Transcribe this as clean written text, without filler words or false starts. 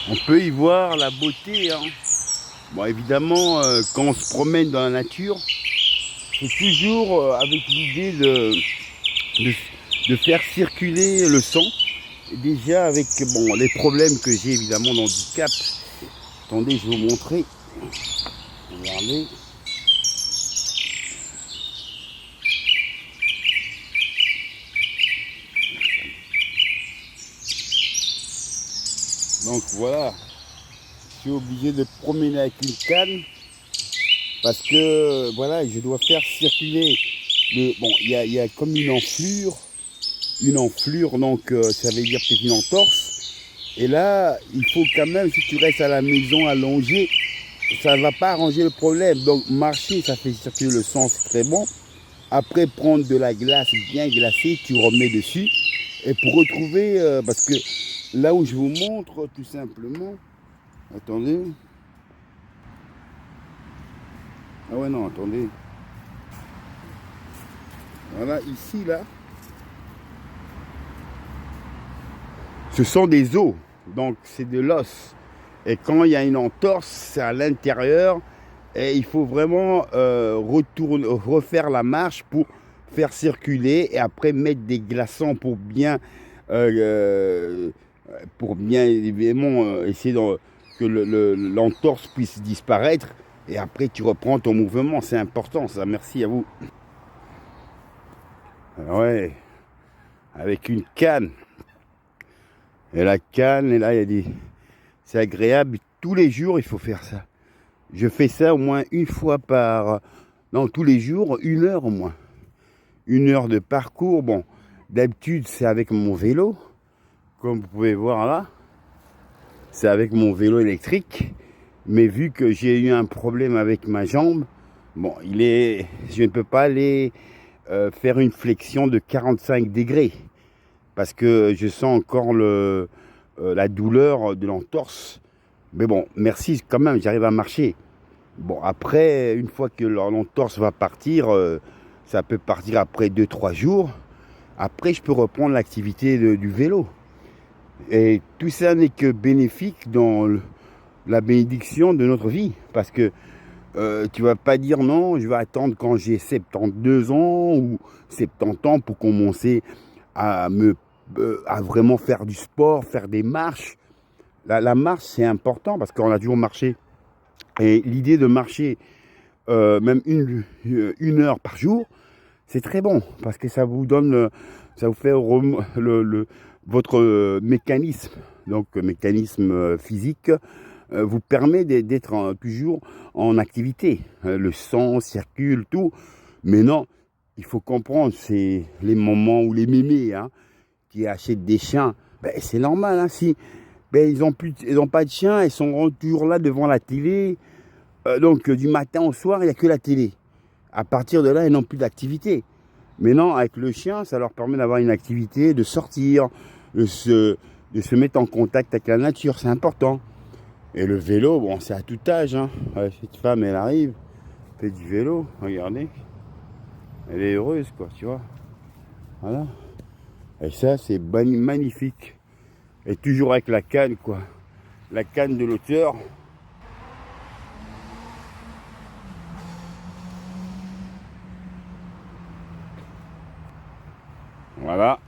On peut y voir la beauté, hein. Bon, évidemment, quand on se promène dans la nature, c'est toujours avec l'idée de, de faire circuler le sang. Et déjà avec bon, les problèmes que j'ai évidemment d'handicap. Attendez, je vais vous montrer. Regardez. Donc voilà, je suis obligé de promener avec une canne parce que voilà, je dois faire circuler le. Bon, il y a comme une enflure, donc ça veut dire peut-être une entorse. Et là, il faut quand même, si tu restes à la maison allongé, ça ne va pas arranger le problème. Donc marcher, ça fait circuler le sang, c'est très bon. Après, prendre de la glace bien glacée, tu remets dessus. Et pour retrouver, parce que là où je vous montre, tout simplement, attendez. Ah ouais, non, attendez. Voilà, ici, là, ce sont des os. Donc, c'est de l'os. Et quand il y a une entorse, c'est à l'intérieur. Et il faut vraiment refaire la marche pour faire circuler et après mettre des glaçons euh, pour bien évidemment essayer que l'entorse puisse disparaître. Et après, tu reprends ton mouvement. C'est important, ça. Merci à vous. Ouais, avec une canne. Et la canne, et là, il y a des. C'est agréable. Tous les jours, il faut faire ça. Je fais ça au moins une fois par. Non, tous les jours, 1 heure au moins. 1 heure de parcours. Bon, d'habitude, c'est avec mon vélo. Comme vous pouvez voir là. C'est avec mon vélo électrique. Mais vu que j'ai eu un problème avec ma jambe, bon, je ne peux pas aller faire une flexion de 45 degrés. Parce que je sens encore la douleur de l'entorse. Mais bon, merci quand même, j'arrive à marcher. Bon, après, une fois que l'entorse va partir, ça peut partir après 2-3 jours. Après, je peux reprendre l'activité du vélo. Et tout ça n'est que bénéfique dans la bénédiction de notre vie. Parce que tu vas pas dire non, je vais attendre quand j'ai 72 ans ou 70 ans pour commencer à vraiment faire du sport, faire des marches. La marche, c'est important parce qu'on a toujours marché. Et l'idée de marcher même 1 heure par jour, c'est très bon parce que ça vous donne, ça vous fait votre mécanisme, donc mécanisme physique, vous permet d'être toujours en activité. Le sang circule, tout. Mais non, il faut comprendre, c'est les moments où les mémés hein, qui achètent des chiens, ben, c'est normal. Hein, si ben, ils ont pas de chien, ils sont toujours là devant la télé. Donc du matin au soir, il n'y a que la télé. À partir de là, ils n'ont plus d'activité. Mais non, avec le chien, ça leur permet d'avoir une activité, de sortir, de se mettre en contact avec la nature. C'est important. Et le vélo, bon, c'est à tout âge. Hein. Ouais, cette femme, elle arrive, fait du vélo. Regardez. Elle est heureuse, quoi, tu vois. Voilà. Et ça, c'est magnifique. Et toujours avec la canne, quoi. La canne de l'auteur. Voilà.